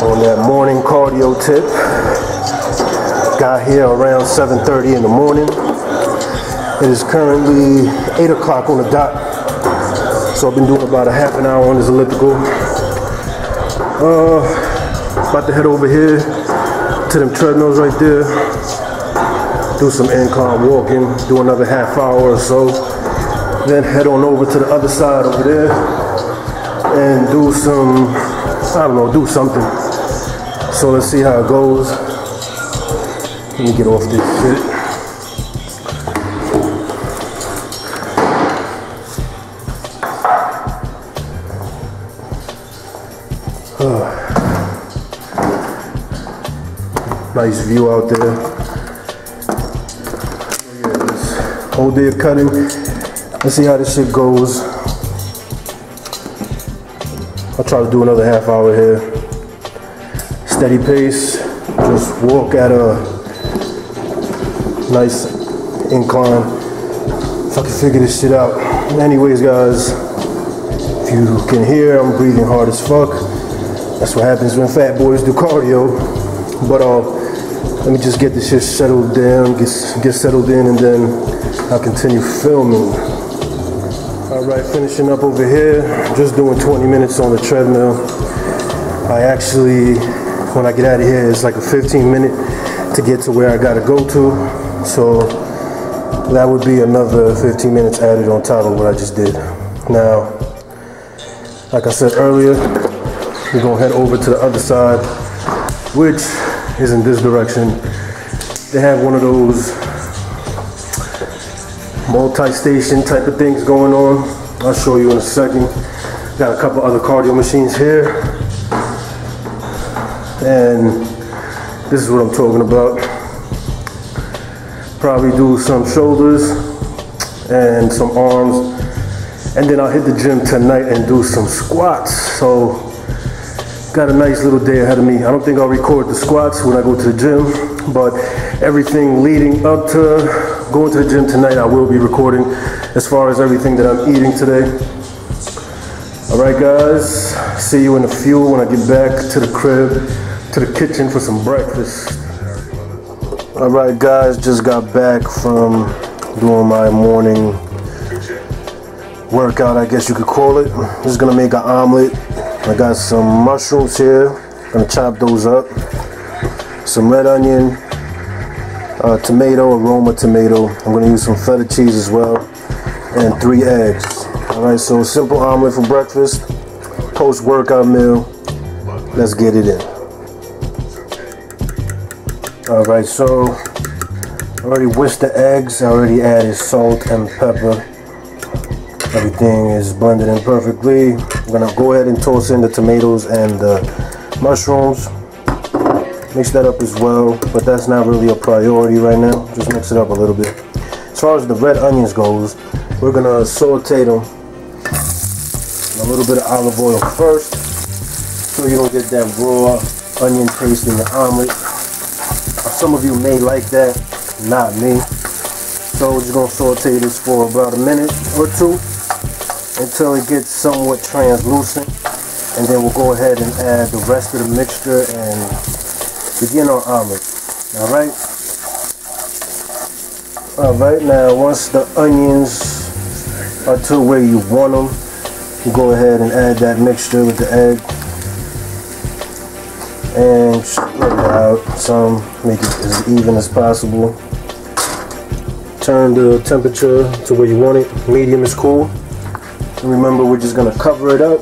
On that morning cardio tip. Got here around 7:30 in the morning. It is currently 8 o'clock on the dot. So I've been doing about a half an hour on this elliptical. About to head over here to them treadmills right there. Do some incline walking, do another half hour or so. Then head on over to the other side over there and do some, I don't know, do something. So let's see how it goes. Let me get off this shit. Nice view out there. Yeah, this whole day of cutting. Let's see how this shit goes. I'll try to do another half hour here. Steady pace. Just walk at a nice incline. If I can figure this shit out. Anyways, guys, if you can hear, I'm breathing hard as fuck. That's what happens when fat boys do cardio. But let me just get this shit settled down, get settled in, and then I'll continue filming. All right, finishing up over here. Just doing 20 minutes on the treadmill. I actually, when I get out of here, it's like a 15-minute to get to where I gotta go to. So that would be another 15 minutes added on top of what I just did. Now, like I said earlier, we're gonna head over to the other side, which is in this direction. They have one of those multi-station type of things going on. I'll show you in a second. Got a couple other cardio machines here. And this is what I'm talking about. Probably do some shoulders and some arms. And then I'll hit the gym tonight and do some squats. So got a nice little day ahead of me. I don't think I'll record the squats when I go to the gym, but everything leading up to going to the gym tonight, I will be recording as far as everything that I'm eating today. All right, guys, see you in a few when I get back to the crib, to the kitchen for some breakfast. All right, guys, just got back from doing my morning workout, I guess you could call it. Just gonna make an omelet. I got some mushrooms here, gonna chop those up. Some red onion, tomato, aroma tomato. I'm gonna use some feta cheese as well, and 3 eggs. All right, so simple omelet for breakfast, post-workout meal. Let's get it in. All right, so I already whisked the eggs. I already added salt and pepper. Everything is blended in perfectly. I'm gonna go ahead and toss in the tomatoes and the mushrooms. Mix that up as well, but that's not really a priority right now. Just mix it up a little bit. As far as the red onions goes, we're gonna saute them in a little bit of olive oil first, so you don't get that raw onion taste in the omelet. Some of you may like that, not me. So we're just gonna saute this for about a minute or two, until it gets somewhat translucent, and then we'll go ahead and add the rest of the mixture and begin our omelet. All right, now once the onions are to where you want them, you go ahead and add that mixture with the egg and spread it out some, make it as even as possible. Turn the temperature to where you want it. Medium is cool. Remember, we're just gonna cover it up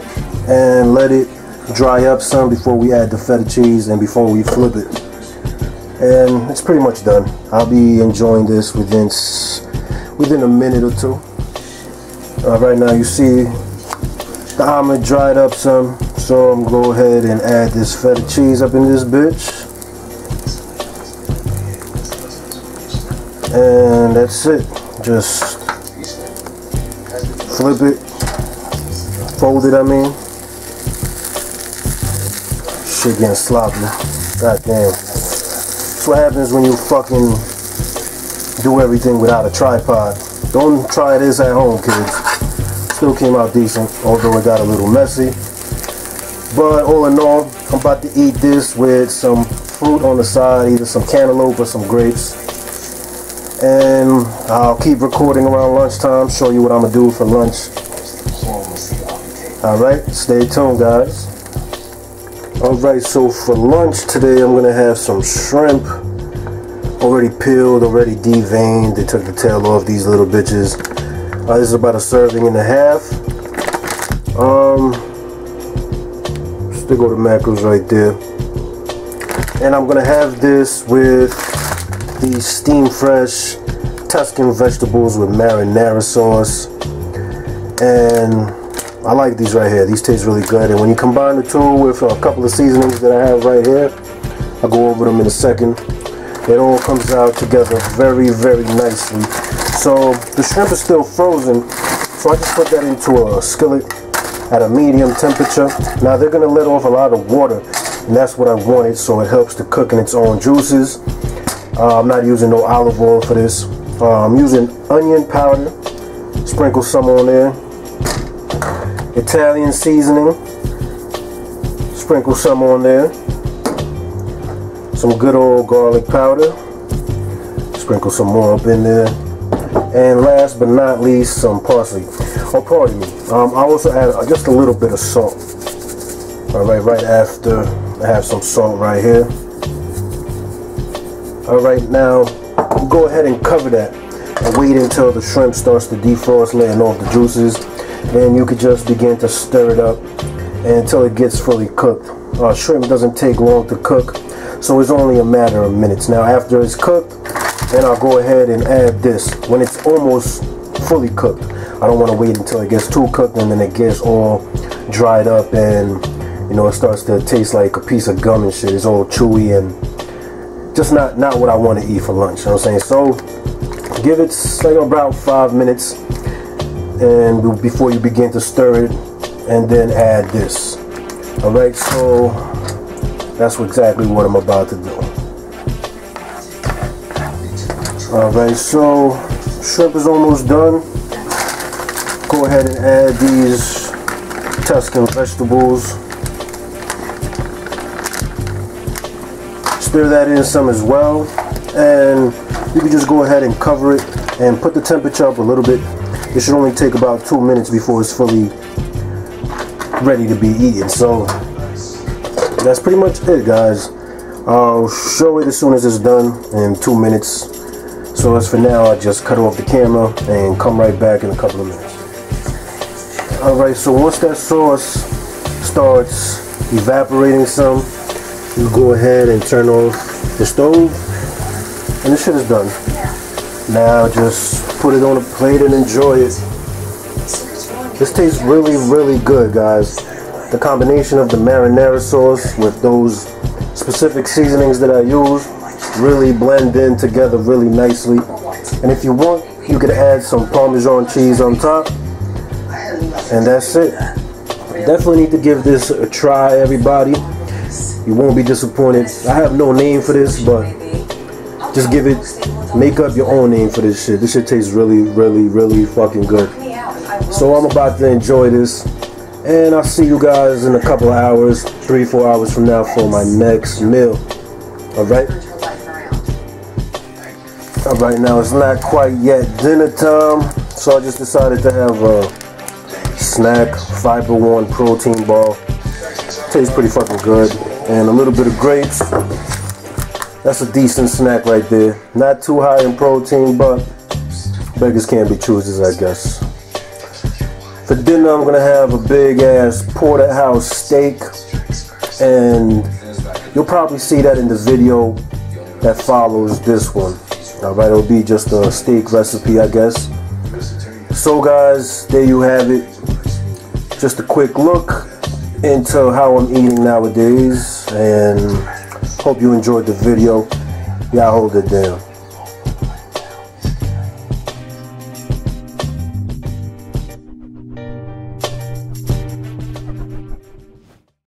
and let it dry up some before we add the feta cheese and before we flip it. And it's pretty much done. I'll be enjoying this within a minute or two. Right now you see the omelet dried up some, so I'm gonna go ahead and add this feta cheese up in this bitch. And that's it. Just flip it. Fold it, I mean. Shit getting sloppy. God damn. That's what happens when you fucking do everything without a tripod. Don't try this at home, kids. Still came out decent, although it got a little messy. But all in all, I'm about to eat this with some fruit on the side, either some cantaloupe or some grapes. And I'll keep recording around lunchtime, show you what I'm gonna do for lunch. Alright, stay tuned, guys. Alright, so for lunch today I'm gonna have some shrimp. Already peeled, already deveined. They took the tail off, these little bitches. This is about a serving and a half. Still go to macros right there. And I'm gonna have this with the Steam Fresh Tuscan vegetables with marinara sauce. And I like these right here. These taste really good. And when you combine the two with a couple of seasonings that I have right here, I'll go over them in a second. It all comes out together very, very nicely. So the shrimp is still frozen, so I just put that into a skillet at a medium temperature. Now they're gonna let off a lot of water, and that's what I wanted, so it helps to cook in its own juices. I'm not using no olive oil for this. I'm using onion powder, sprinkle some on there. Italian seasoning, sprinkle some on there. Some good old garlic powder, sprinkle some more up in there. And last but not least, some parsley. Oh, pardon me. I also add just a little bit of salt. Alright, right after I have some salt right here. Alright, now go ahead and cover that and wait until the shrimp starts to defrost, letting off the juices. Then you could just begin to stir it up until it gets fully cooked. Shrimp doesn't take long to cook, so it's only a matter of minutes. Now after it's cooked, then I'll go ahead and add this when it's almost fully cooked. I don't want to wait until it gets too cooked and then it gets all dried up and, you know, it starts to taste like a piece of gum and shit. It's all chewy and just not what I want to eat for lunch. You know what I'm saying? So give it like about 5 minutes and before you begin to stir it, and then add this. Alright, so that's exactly what I'm about to do. Alright, so shrimp is almost done. Go ahead and add these Tuscan vegetables. Stir that in some as well. And you can just go ahead and cover it and put the temperature up a little bit. It should only take about 2 minutes before it's fully ready to be eaten. So that's pretty much it, guys. I'll show it as soon as it's done in 2 minutes. So as for now, I'll just cut off the camera and come right back in a couple of minutes. Alright, so once that sauce starts evaporating some, you go ahead and turn off the stove, and this shit is done. Now just put it on a plate and enjoy it. This tastes really, really good, guys. The combination of the marinara sauce with those specific seasonings that I use really blend in together really nicely. And if you want, you could add some Parmesan cheese on top, and that's it. Definitely need to give this a try, everybody. You won't be disappointed. I have no name for this, but just make up your own name for this shit. This shit tastes really, really, really fucking good. So I'm about to enjoy this, and I'll see you guys in a couple of hours, 3-4 hours from now for my next meal. Alright? Alright, now it's not quite yet dinner time, so I just decided to have a snack, Fiber One protein bar. Tastes pretty fucking good. And a little bit of grapes. That's a decent snack right there. Not too high in protein, but beggars can't be choosers, I guess. For dinner, I'm gonna have a big ass porterhouse steak, and you'll probably see that in the video that follows this one. Alright, it'll be just a steak recipe, I guess. So guys, there you have it. Just a quick look into how I'm eating nowadays, and hope you enjoyed the video. Y'all hold it down.